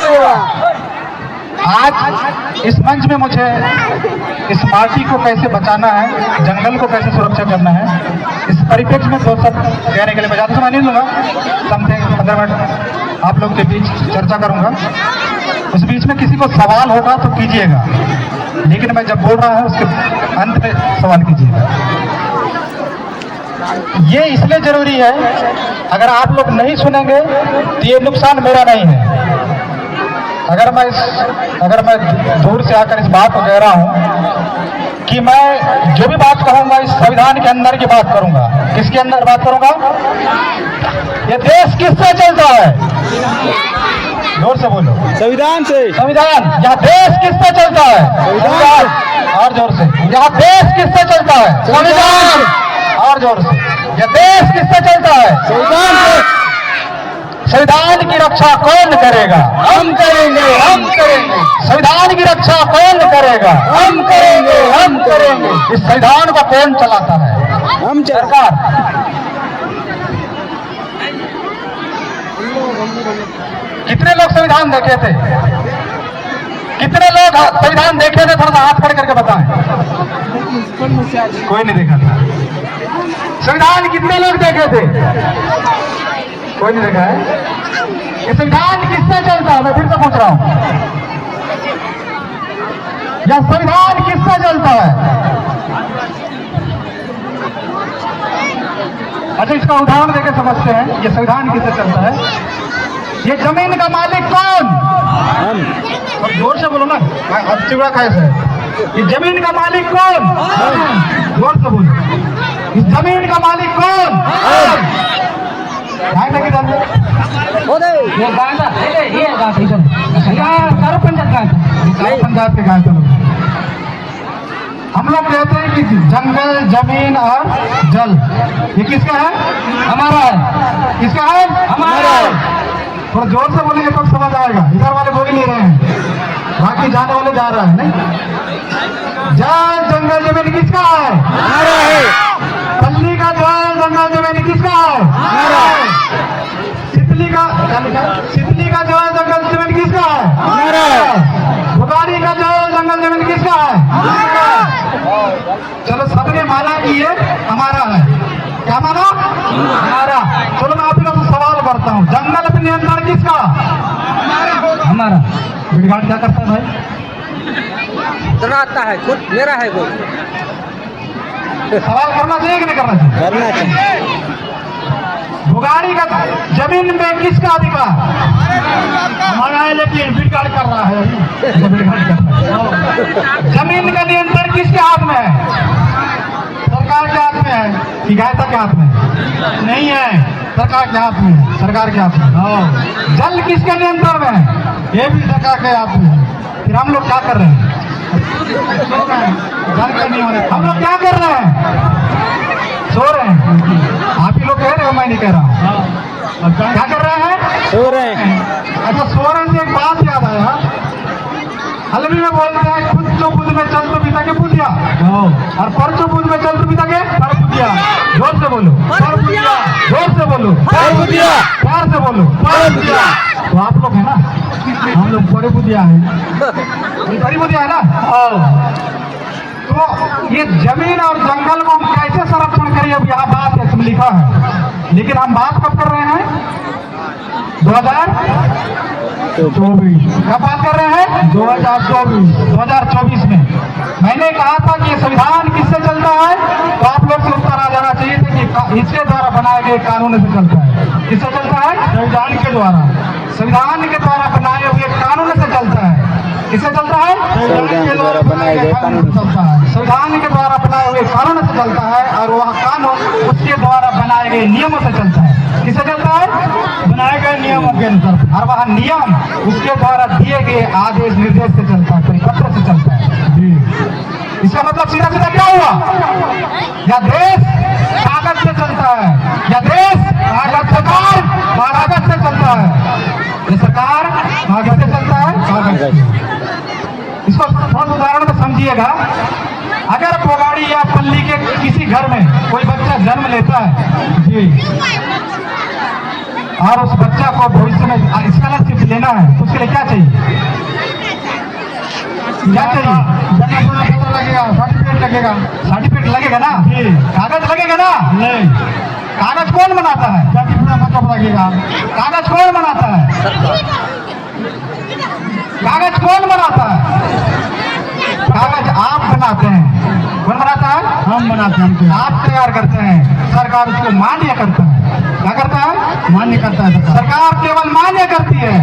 सेवा। आज इस मंच में मुझे इस माटी को कैसे बचाना है, जंगल को कैसे सुरक्षा करना है, इस परिप्रेक्ष्य में दो सब कहने के लिए मैं ज़्यादा समय नहीं लूँगा। समथिंग 15 मिनट आप लोग के बीच चर्चा करूँगा। उस बीच में किसी को सवाल होगा तो कीजिएगा, लेकिन मैं जब बोल रहा हूँ उसके अंत में सवाल कीजिएगा। ये इसलिए जरूरी है, अगर आप लोग नहीं सुनेंगे तो ये नुकसान मेरा नहीं है। अगर मैं दूर से आकर इस बात को कह रहा हूं कि मैं जो भी बात कहूंगा इस संविधान के अंदर की बात करूंगा। किसके अंदर बात करूंगा? ये देश किससे चलता है? जोर से बोलो। संविधान से। संविधान। यह देश किससे चलता है? संविधान। और जोर से। यह देश किससे चलता है? संविधान। और जोर से। यह देश किससे चलता है? संविधान से। संविधान की रक्षा कौन करेगा? हम करेंगे, हम करेंगे। संविधान की रक्षा कौन करेगा? हम करेंगे, हम करेंगे। इस संविधान को कौन चलाता है? हम सरकार। कितने लोग संविधान देखे थे? कितने लोग संविधान देखे थे? थोड़ा सा हाथ खड़े करके बताएं। कोई नहीं देखा था। संविधान कितने लोग देखे थे? कोई नहीं देखा है। ये संविधान किससे चलता है? मैं फिर से पूछ रहा हूं, यह संविधान किससे चलता है? अच्छा, इसका उदाहरण देकर समझते हैं ये संविधान किससे चलता है। ये जमीन का मालिक कौन? हम। और जोर से बोलो ना, अब चिड़ा कैसे? ये जमीन का मालिक कौन? जोर से बोलो। इस जमीन का मालिक कौन? पंजाब के गाय। हम लोग कहते हैं कि जंगल, जमीन और जल ये किसका है? हमारा है। किसका है? हमारा है। थोड़ा जोर से बोलेंगे तो समझ आएगा। इधर वाले बोल नहीं रहे हैं, बाकी जाने वाले जा रहा है। नहीं, जल, जंगल, जमीन किसका है? हमारा है। पल्ली का जल, जंगल, जमीन किसका है? हमारा है। सितली का जल, जंगल, जमीन किसका है? हमारा है। बुगाड़ी का जल, जंगल, जमीन किसका है? हमारा है। चलो, सबने माना कि ये हमारा है। क्या माना? हमारा। चलो, मैं आप लोगों से सवाल करता हूँ, जंगल पे नियंत्रण किसका? हमारा। बिरघाट क्या करता है भाई? डराता है, खुद मेरा है वो। सवाल करना चाहिए कि नहीं करना चाहिए? करना चाहिए। बुगाड़ी का जमीन में किसका अधिकार? हमारा है, लेकिन बिरघाट कर रहा है। जमीन का नियंत्रण किसके हाथ में है? सरकार के हाथ में है कि गायता के हाथ में? नहीं है, सरकार के हाथ में है। सरकार के हाथ में। जल किसके नियंत्रण में है? ये भी सरकार के हाथ में है। फिर हम लोग क्या कर रहे हैं? नहीं हो रहे। हम लोग क्या कर रहे हैं? सो रहे हैं। आप ही लोग कह रहे हो, मैं नहीं कह रहा हूँ। क्या कर रहे हैं? सो रहे हैं। अच्छा, सो रहे से एक बात याद आया। हलवी में बोलते हैं, खुद जो बुद्ध में चल तो पिता के पूजिया, और पर जो बुद्ध में चल तो पिता के पर पूजिया। जोर से बोलो। जोर से बोलो। प्यार से बोलो। तो आप लोग है ना, हम लोग बड़े बुद्धिया है। बड़ी बुद्धिया है ना। तो ये जमीन और जंगल को हम कैसे संरक्षण करें, अब यहाँ बात इसमें लिखा है। लेकिन हम बात कब कर रहे हैं? 2024। कब बात कर रहे हैं? 2024 में। मैंने कहा था कि ये संविधान किससे चलता है, तो आप लोग से उत्तर आ जाना चाहिए था कि इसके द्वारा बनाए गए कानून से चलता है। किससे चलता है? संविधान के द्वारा। संविधान के द्वारा बनाए हुए कानून से चलता है। किससे चलता है? संविधान के द्वारा बनाए गए कानून से चलता है। संविधान के द्वारा बनाए हुए कानून से चलता है, और वह कानून उसके द्वारा बनाए गए नियमों से चलता है। किससे चलता है? बनाए गए नियमों के अनुसार। और वह नियम उसके द्वारा दिए गए आदेश निर्देश से चलता है, परिपत्र से चलता है। इसका मतलब सीधा सीधा क्या हुआ? यह देश कागज से चलता है। यह देश सरकार कागज से चलता है। ये सरकार कागज से चलता है। कागज। इसको थोड़ा उदाहरण में समझिएगा। अगर बुगाड़ी या पल्ली के किसी घर में कोई बच्चा जन्म लेता है जी, और उस बच्चा को भविष्य में स्कॉलरशिप कुछ लेना है तो उसके लिए क्या चाहिए? क्या चाहिए? लगेगा, सर्टिफिकेट लगेगा। सर्टिफिकेट लगेगा ना? कागज लगेगा ना? नहीं। कागज कौन बनाता है? मतलब लगेगा। कागज कौन बनाता है? कागज कौन बनाता है? कागज आप बनाते हैं। कौन बनाता है? हम बनाते हैं। आप तैयार करते हैं, सरकार उसको मान्य करता है। क्या करता है? मान्य करता है। सरकार केवल मान्य करती है।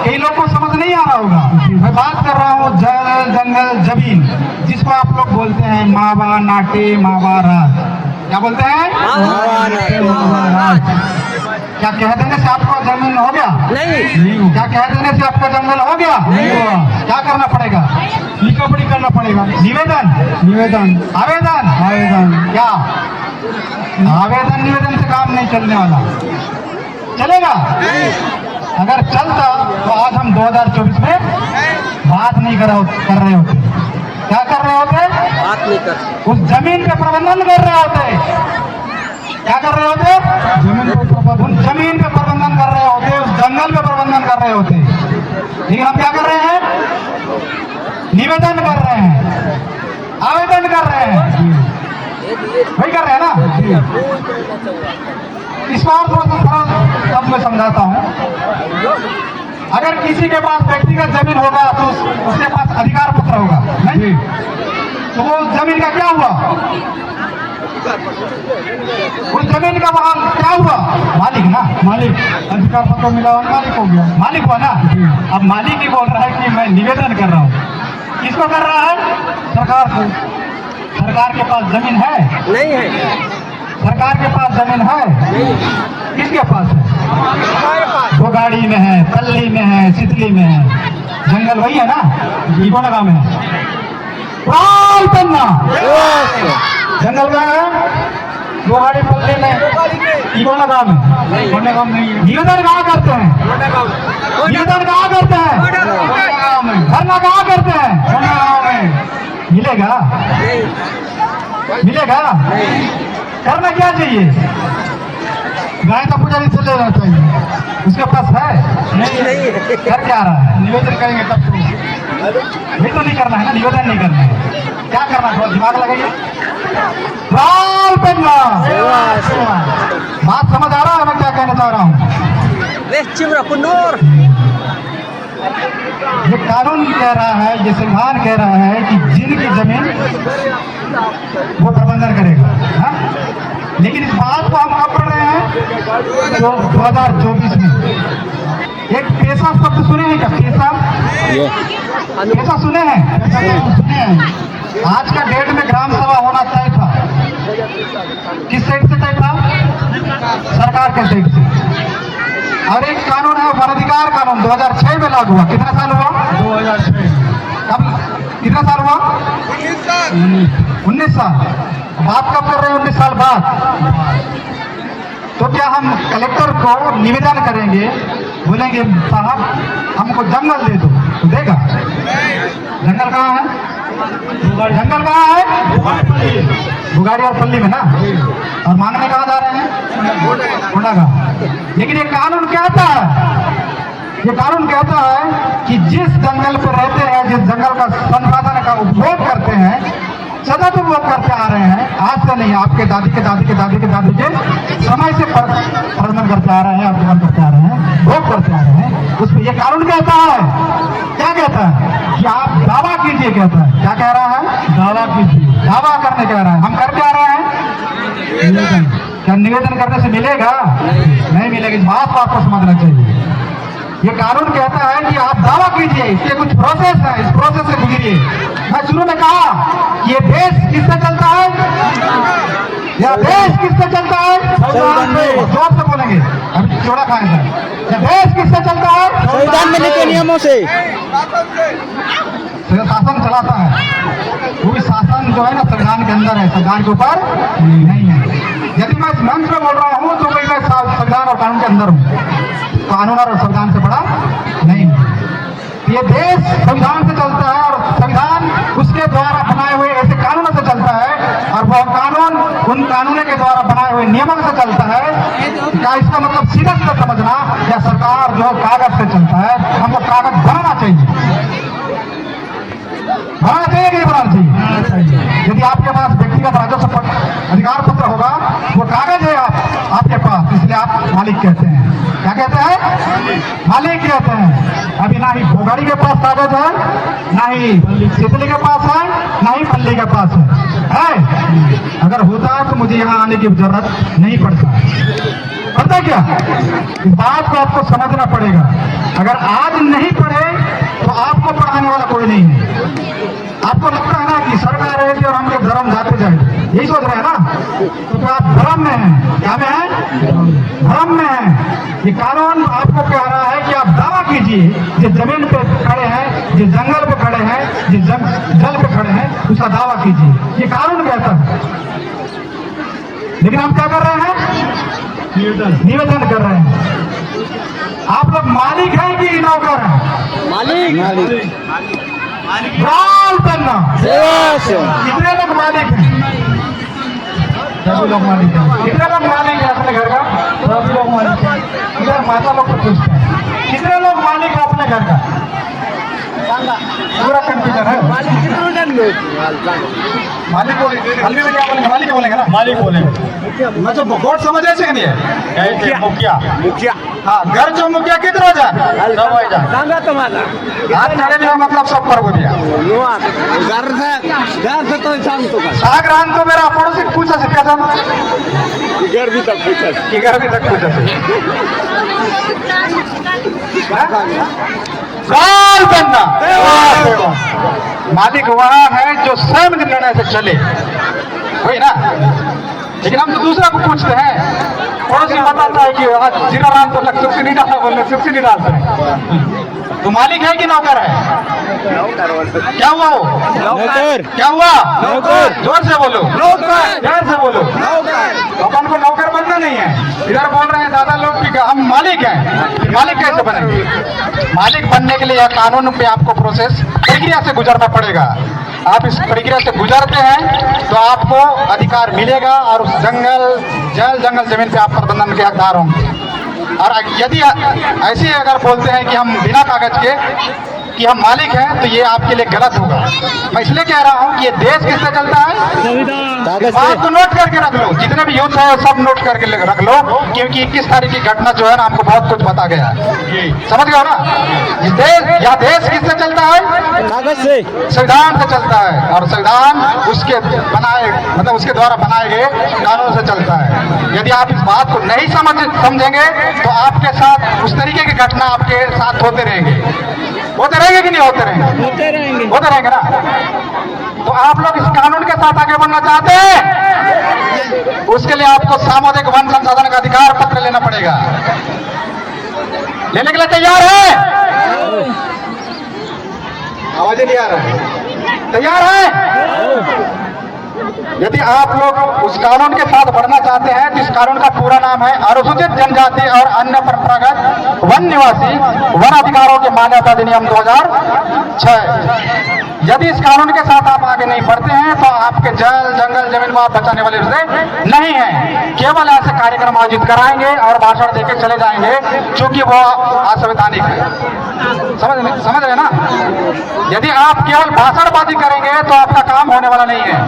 कई लोग को समझ नहीं आ रहा होगा। मैं बात कर रहा हूँ जल जंगल जमीन, जिसको आप लोग बोलते हैं मावा नाटे मावा राज। क्या बोलते हैं? क्या कह देने से आपका जमीन हो गया? नहीं। क्या कह देने से आपका जंगल हो गया? नहीं हुआ। क्या करना पड़ेगा? लिखापढ़ी करना पड़ेगा। निवेदन आवेदन क्या? आवेदन निवेदन से काम नहीं चलने वाला। चलेगा? अगर चलता तो आज हम 2024 में बात नहीं कर रहे होते। क्या कर रहे होते? बात नहीं कर। उस जमीन पे प्रबंधन कर रहे होते। क्या कर रहे होते? जमीन पे प्रबंधन कर रहे होते, उस जंगल पे प्रबंधन कर रहे होते। लेकिन हम क्या कर रहे हैं? निवेदन कर रहे हैं, आवेदन कर रहे हैं। वही कर रहे हैं ना? इस बार थोड़ा सा सरल अब मैं समझाता हूँ। अगर किसी के पास व्यक्तिगत जमीन होगा तो उसके पास अधिकार पत्र होगा, नहीं? तो वो जमीन का क्या हुआ? उस जमीन का वहां क्या हुआ? मालिक ना? मालिक। अधिकार पत्र मिला और मालिक हो गया। मालिक हुआ ना? अब मालिक ही बोल रहा है कि मैं निवेदन कर रहा हूँ। किसको कर रहा है? सरकार को। सरकार के पास जमीन है? नहीं है। सरकार के पास जमीन है? नहीं। किसके पास है? वो गाड़ी में है, तल्ली में है, सितली में है। जंगल वही है ना? इकोनगा में है। जंगल में है, वो गाड़ी पल्ले में, इकोनगा में नहीं है। निवेदन कहाँ करते हैं? निवेदन कहाँ करते हैं? धरना कहाँ करते हैं? मिलेगा? मिलेगा? करना क्या चाहिए? गाय का पुजारी से ले जाना चाहिए। उसके पास है? नहीं। कर क्या रहा है? निवेदन करेंगे तब तो। ये तो नहीं करना है ना, निवेदन नहीं करना है। क्या करना? थोड़ा दिमाग लगाइए। बात समझ आ रहा है मैं क्या कहना चाह रहा हूँ? ये कानून कह रहा है, ये संविधान कह रहा है कि जिनकी जमीन वो प्रबंधन करेगा। हा? लेकिन इस बात को हम कब पढ़ रहे हैं? तो 2024 में। एक पेशा शब्द सुने हैं क्या? पेशा? पेशा सुने हैं? सुने हैं। आज का डेट में ग्राम सभा होना तय था। किस साइड से तय था? सरकार के साइड से। और एक कानून है वन अधिकार कानून, 2006 में लागू हुआ। कितना साल हुआ? 2006। कब? कितना साल हुआ? 19 साल। बात कब कर रहे हैं? 19 साल बाद। तो क्या हम कलेक्टर को निवेदन करेंगे, बोलेंगे साहब हमको जंगल दे दो, तो देगा? जंगल कहाँ है? जंगल कहाँ है? बुगाड़ी और पल्ली में ना। और मांगने कहाँ जा रहे हैं? होना का। लेकिन ये कानून कहता है, ये कानून कहता है कि जिस जंगल पर रहते हैं, जिस जंगल का संसाधन का उपभोग करते हैं, सदा तो उपभोग करते आ रहे हैं, आज से नहीं, आपके दादी के दादी के दादी के दादी के समय से प्रबंधन करते आ रहे हैं, अध्ययन करते आ रहे हैं, भोग करते आ रहे हैं। उस पर ये कानून कहता है, क्या कहता है? कि आप दावा कीजिए, कहता है। क्या कह रहा है? दावा कीजिए। दावा करने कह रहा है। हम कर क्या रहे हैं? निवेदन। क्या निवेदन करने से मिलेगा? नहीं मिलेगा। इस बात को आपको समझना चाहिए। ये कानून कहता है कि आप दावा कीजिए, इसके कुछ प्रोसेस है, इस प्रोसेस से गुजरिए। मैं शुरू में कहा कि ये देश किससे चलता है? यह देश किससे चलता है? जोर से बोलेंगे, अभी चौड़ा खाए सर। यह देश किससे चलता है? संविधान में लिखे नियमों से। शासन चलाता है, वो भी शासन जो है ना संविधान के अंदर है, संविधान के ऊपर नहीं है। यदि मैं इस मंच में बोल रहा हूँ तो मैं संविधान और कानून के अंदर हूँ, कानून और संविधान से बड़ा नहीं। ये देश संविधान से चलता है और संविधान उसके द्वारा बनाए हुए ऐसे कानूनों से चलता है, और वह कानून उन कानूनों के द्वारा बनाए हुए नियमों से चलता है, क्या इसका मतलब सीधा सीधा समझना या सरकार जो कागज से चलता है, हमको कागज बनाना चाहिए, बनाना चाहिए कि नहीं बनाना चाहिए? यदि आपके पास व्यक्तिगत राजस्व अधिकार पत्र होगा, वो कागज है आपके पास, इसलिए आप मालिक कहते हैं। क्या कहते हैं? मालिक कहते हैं। अभी ना ही भोगाड़ी के पास कागज है, ना ही तितली के पास है, ना ही पल्ली के पास है। अगर होता तो मुझे यहाँ आने की जरूरत नहीं पड़ता। पता क्या, इस बात को आपको समझना पड़ेगा। अगर आज नहीं पढ़े तो आपको पढ़ाने वाला कोई नहीं है। आपको लगता है ना कि सरकार रहेगी और हम लोग धर्म जाते जाएंगे, यही सोच रहे हैं ना? तो आप भ्रम में हैं। क्या में है? भ्रम में है। ये कानून आपको कह रहा है कि आप दावा कीजिए, जो जमीन पे खड़े हैं, जो जंगल पे खड़े हैं, जो जल पे खड़े हैं, उसका दावा कीजिए, ये कानून कहता है। लेकिन हम क्या कर रहे हैं? निवेदन कर रहे हैं। आप लोग मालिक हैं कि नौकर हैं? मालिक राल बनना। कितने लोग मालिक हैं? सभी लोग मालिक हैं। कितने लोग मालिक हैं अपने घर का? सभी लोग मालिक हैं। इधर माता लोग को पूछते हैं, कितने लोग मालिक हैं अपने घर का? पूरा कंफ्यूजन है। मालिक हल्दी में क्या बोलेंगे? मालिक बोलेंगे ना? मालिक बोलेंगे। मतलब वोट समझ ऐसे कि नहीं है? मुखिया। हाँ, घर जो मुखिया कितना हाथ खड़े भी मतलब सब कर दिया। सागरान तो मेरा पड़ोसी पूछा से कसम घर भी तक पूछा गाल बनना। मालिक वहाँ है जो स्वयं निर्णय से चले, वही ना। लेकिन हम तो दूसरा को पूछते हैं। पड़ोसी बताता है कि आज जीरा राम तो सब्सिडी डाला, बोलने सब्सिडी डालते हैं। तो मालिक है कि नौकर है? क्या हुआ हो? नौकर। क्या हुआ? नौकर। जोर से बोलो। नौकर। जोर से बोलो। तो अपन को नौकर बनना नहीं है। इधर बोल रहे हैं दादा लोग कि हम मालिक हैं। मालिक कैसे बनेंगे? मालिक बनने के लिए कानून पे आपको प्रोसेस प्रक्रिया से गुजरना पड़ेगा। आप इस प्रक्रिया से गुजरते हैं तो आपको अधिकार मिलेगा और उस जंगल जमीन पे आप प्रबंधन के हकदार होंगे। और यदि ऐसे अगर बोलते हैं कि हम बिना कागज के कि हम मालिक हैं, तो ये आपके लिए गलत होगा। मैं इसलिए कह रहा हूँ कि ये देश किससे चलता है? बात को नोट करके रख लो, जितने भी यूथ है सब नोट करके रख लो, क्योंकि 21 तारीख की घटना जो है ना, हमको बहुत कुछ बता गया है। समझ गए ना? इस देश किससे चलता है? कागज से, संविधान से चलता है। और संविधान उसके उसके द्वारा बनाए गए कानून से चलता है। यदि आप इस बात को नहीं समझेंगे तो आपके साथ उस तरीके की घटना आपके साथ होते रहेंगे कि नहीं होते रहेंगे ना? तो आप लोग इस कानून के साथ आगे बढ़ना चाहते हैं, उसके लिए आपको सामुदायिक वन संसाधन का अधिकार पत्र लेना पड़ेगा। लेने के लिए तैयार है? आवाज नहीं आ रहा है। तैयार है? यदि आप लोग उस कानून के साथ बढ़ना चाहते हैं, तो इस कानून का पूरा नाम है अनुसूचित जनजाति और अन्य परंपरागत वन निवासी वन अधिकारों के मान्यता अधिनियम 2006। यदि इस कानून के साथ आप आगे नहीं बढ़ते हैं तो आपके जंगल जमीन को आप बचाने वाले नहीं है। केवल ऐसे कार्यक्रम आयोजित कराएंगे और भाषण देके चले जाएंगे, क्योंकि वो असंवैधानिक है। समझ रहे ना? यदि आप केवल भाषणबाजी करेंगे तो आपका काम होने वाला नहीं है।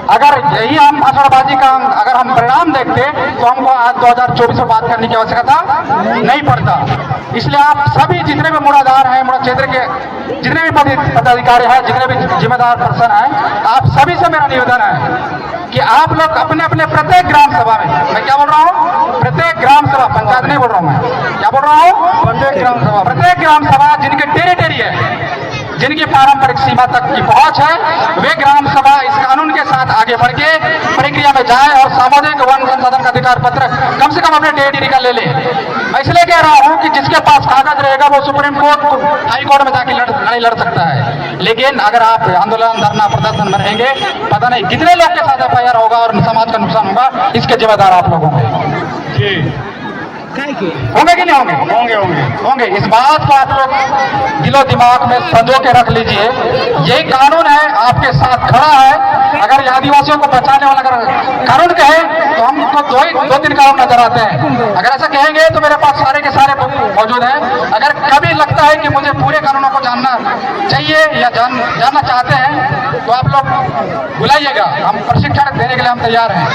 अगर यही हम भाषणबाजी का अगर हम परिणाम देखते तो हमको आज 2024 में बात करने की आवश्यकता नहीं पड़ता। इसलिए आप सभी जितने भी मुड़ादार हैं, मुड़ा क्षेत्र के जितने भी पदाधिकारी हैं, जितने भी जिम्मेदार पर्सन हैं, आप सभी से मेरा निवेदन है कि आप लोग अपने अपने प्रत्येक ग्राम सभा में, मैं क्या बोल रहा हूँ? प्रत्येक ग्राम सभा, पंचायत नहीं बोल रहा हूँ मैं, क्या बोल रहा हूँ? प्रत्येक ग्राम सभा जिनके टेरिटरी है, जिनकी पारंपरिक सीमा तक की पहुंच है, वे ग्राम सभा इस कानून के साथ आगे बढ़ के प्रक्रिया में जाए और सामुदायिक वन संसाधन का अधिकार पत्र कम से कम अपने टेरिटरी का ले ले। मैं इसलिए कह रहा हूं कि जिसके पास कागज रहेगा वो सुप्रीम कोर्ट, हाई कोर्ट में जाके लड़ाई लड़ सकता है। लेकिन अगर आप आंदोलन, धरना, प्रदर्शन में रहेंगे, पता नहीं कितने लोग के साथ FIR होगा और समाज का नुकसान होगा, इसके जिम्मेदार आप लोग होंगे। होंगे कि नहीं होंगे? होंगे होंगे। होंगे। इस बात को आप लोग दिलो दिमाग में संजो के रख लीजिए। यही कानून है, आपके साथ खड़ा है। अगर ये आदिवासियों को बचाने वाला अगर कानून कहे तो हमको दो तीन कानून नजर आते हैं। अगर ऐसा कहेंगे तो मेरे पास सारे के सारे मौजूद हैं। अगर कभी लगता है कि मुझे पूरे कानूनों को जानना चाहिए या जानना चाहते हैं तो आप लोग बुलाइएगा, हम प्रशिक्षण देने के लिए हम तैयार हैं।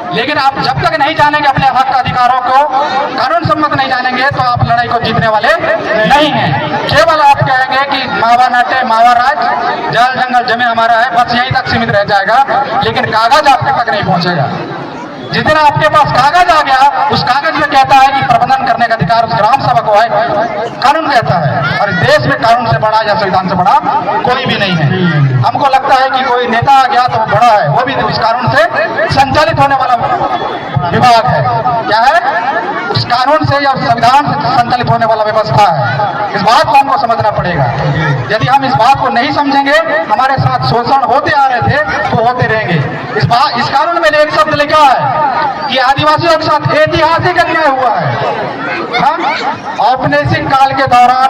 लेकिन आप जब तक नहीं जानेंगे अपने हक अधिकारों को, कानून सम्मत नहीं जानेंगे, तो आप लड़ाई को जीतने वाले नहीं हैं। केवल आप कहेंगे कि मावा नाटे मावा राज, जल जंगल जमीन हमारा है, बस यहीं तक सीमित रह जाएगा, लेकिन कागज आपके तक नहीं पहुंचेगा। जिस दिन आपके पास कागज आ गया, उस कागज में कहता है कि प्रबंधन करने का अधिकार उस ग्राम सभा को है, कानून कहता है। और इस देश में कानून से बड़ा या संविधान से बड़ा कोई भी नहीं है। हमको लगता है कि कोई नेता आ गया तो बड़ा है, वो भी इस कानून से संचालित होने वाला विभाग है। क्या है? उस कानून से या संविधान से संचालित होने वाला व्यवस्था है। इस बात को हमको समझना पड़ेगा। यदि हम इस बात को नहीं समझेंगे, हमारे साथ शोषण होते आ रहे थे तो होते रहेंगे। इस कानून में एक शब्द लिखा है कि आदिवासियों के साथ ऐतिहासिक अन्याय हुआ है। हम औपनिवेशिक काल के दौरान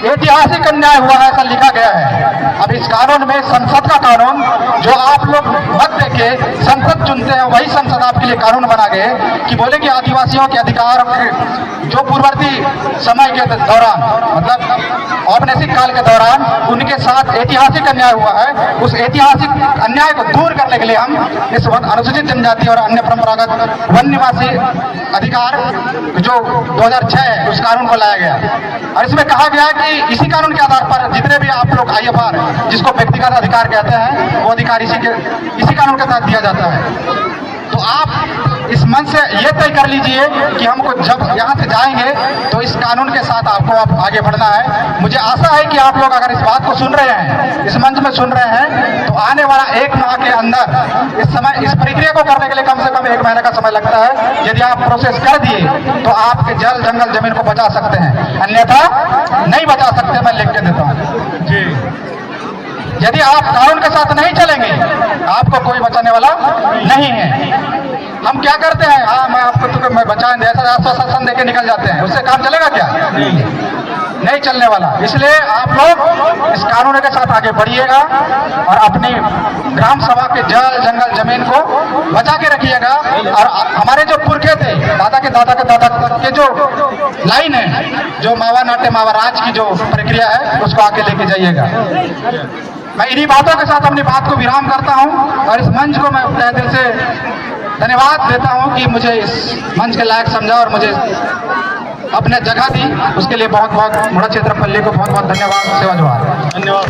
ऐतिहासिक अन्याय हुआ है, ऐसा लिखा गया है। अब इस कानून में संसद का कानून, जो आप लोग मत देके संसद चुनते हैं, वही संसद आपके लिए कानून बना गए कि बोले कि आदिवासियों के अधिकार जो पूर्ववर्ती समय के दौरान, मतलब औपनिवेशिक काल के दौरान उनके साथ ऐतिहासिक अन्याय हुआ है, उस ऐतिहासिक अन्याय को दूर करने के लिए हम इस अनुसूचित जनजाति और अन्य परंपरागत वन निवासी अधिकार जो 2006 है, उस कानून को लाया गया। और इसमें कहा गया कि इसी कानून के आधार पर जितने भी आप लोग IFR, जिसको व्यक्तिगत अधिकार कहते हैं, वो अधिकार इसी कानून के तहत दिया जाता है। तो आप इस मन से ये तय कर लीजिए कि हमको जब यहाँ से जाएंगे तो इस कानून के साथ आपको अब आगे बढ़ना है। मुझे आशा है कि आप लोग अगर इस बात को सुन रहे हैं, इस मंच में सुन रहे हैं, तो आने वाला 1 माह के अंदर इस प्रक्रिया को करने के लिए कम से कम 1 महीने का समय लगता है। यदि आप प्रोसेस कर दिए तो आपके जल जंगल जमीन को बचा सकते हैं, अन्यथा नहीं बचा सकते। मैं लिख के देता हूँ जी। यदि आप कानून के साथ नहीं चलेंगे, आपको कोई बचाने वाला नहीं है। हम क्या करते हैं, हाँ मैं आपको तो मैं बचाएंगे ऐसा आश्वासन देके निकल जाते हैं, उससे काम चलेगा क्या? नहीं चलने वाला। इसलिए आप लोग इस कानून के साथ आगे बढ़िएगा और अपनी ग्राम सभा के जल जंगल जमीन को बचा के रखिएगा। और हमारे जो पुरखे थे, दादा के दादा के दादा के जो लाइन है, जो मावा नाटे मावा राज की जो प्रक्रिया है, उसको आगे लेके जाइएगा। मैं इन्हीं बातों के साथ अपनी बात को विराम करता हूं और इस मंच को मैं तहे दिल से धन्यवाद देता हूं कि मुझे इस मंच के लायक समझा और मुझे अपने जगह दी। उसके लिए बहुत बहुत मुड़ा क्षेत्रपल्ली को बहुत बहुत धन्यवाद। सेवा जोहार। धन्यवाद।